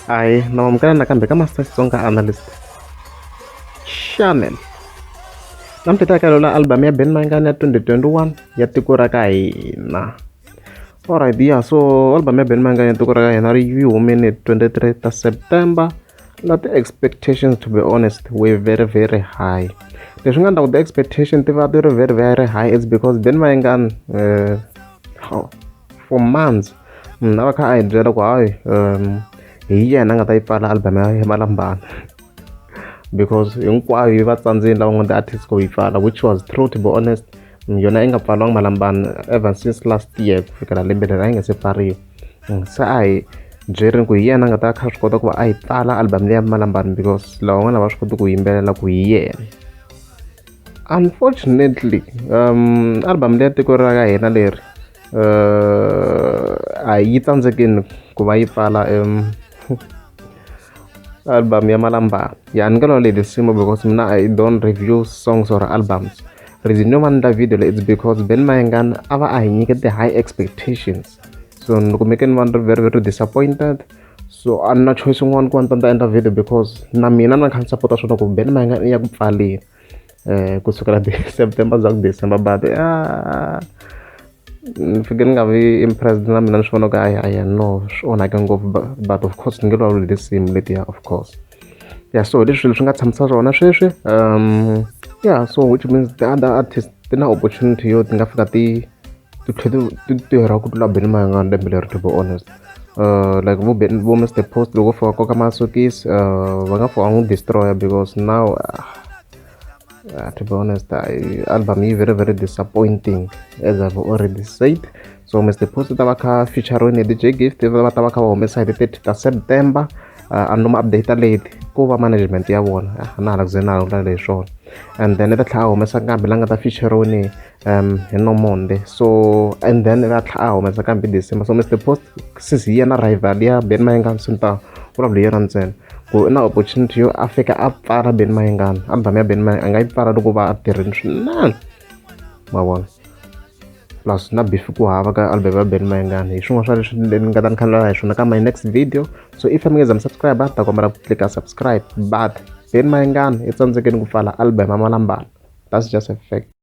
Ai, nawamukela nakambe ka Master Xitsonga Analyst Channel. Namuntlha ta kalola album ya Benny Mayengani ya 2021 ya tiko ra ka hina. Alright, yeah, so album ya Benny Mayengani ya tiko ra ka hina yi humile 23 ta September. Na the expectations, to be honest, were very very high. Leswi nga endla ku the expectation ti va ti ri very very high is because Benny Mayengani for months a va kha a hi byela ku hayi hi yena a nga ta yi pfala album ya Malambani because hinkwayo yi va tsandzeni lava nga ti-artist ku yi pfala, which was true, to be honest. Yona yi nga pfaliwanga Malambani ever since last year ku fikela lembe leri a yi nga se pfariwa. Se a hi byerini ku hi yena a nga ta kha swi kota ku va a yi pfala album leya Malambani because lava van'wana va swi koti ku yimbelela ku hi yena. Unfortunately album leya tiko ra ka hina leri a yi tsandzekini ku va yi pfala album ya Malambani. Ya ni nga lwa le December because mina I don't review songs or albums. Reason yo man la video it's because Benny Mayengani a va a hi nyike the high expectations, so loko me ke ni va ni ri very very disappointed. So a ni na choice yin'wana ku va ni ta endla video because na mina na kha ni support swona ku Benny Mayengani ya ku pfaleni kusukela September za ku December, but ni fike ni nga vi impressed na mina ni swi vona ku aya no swi onhake ngopfu, but of course ni nge vulavuli tinsimu letiya, of course. Yeah, so leswi leswi nga tshamisa swona sweswi yeah, so which means the other artists ti na opportunity yo ti nga fika ti tlhela ti tirha ku tlula Benny Mayengani lembe leri, to be honest. Like vo Mr Post loko fika koka masokisi va nga fika n'wi destroya because now to be honest, album is very very disappointing, as I've already said. So Mr Post ta va kha featuring DJ Gift va ta va kha va humesa hi 30 ta September. A noma update late ku va management ya vona na hala kuzena la leswo, and then ta tlha humesa kambe la nga ta featuring hi Nomonde. So and then ta tlha humesa kambe December. So Mr Post since yena rival ya Benny Mayengani sinta probably yena ntsena ku na opportunity yo a fika a pfala Benny Mayengani, album ya Benny Mayengani a nga yi pfala loko va a tirhini swinene ma vona, plus na beef ku hava ka album ya Benny Mayengani. Hi swin'wana swa leswi ni nga ta ni khandzela hi swona ka my next video. So if mi nga subscribe ta kombela ku click subscribe, but Benny Mayengani i tsandzekeni ku pfala album ya Malambani, that's just a fact.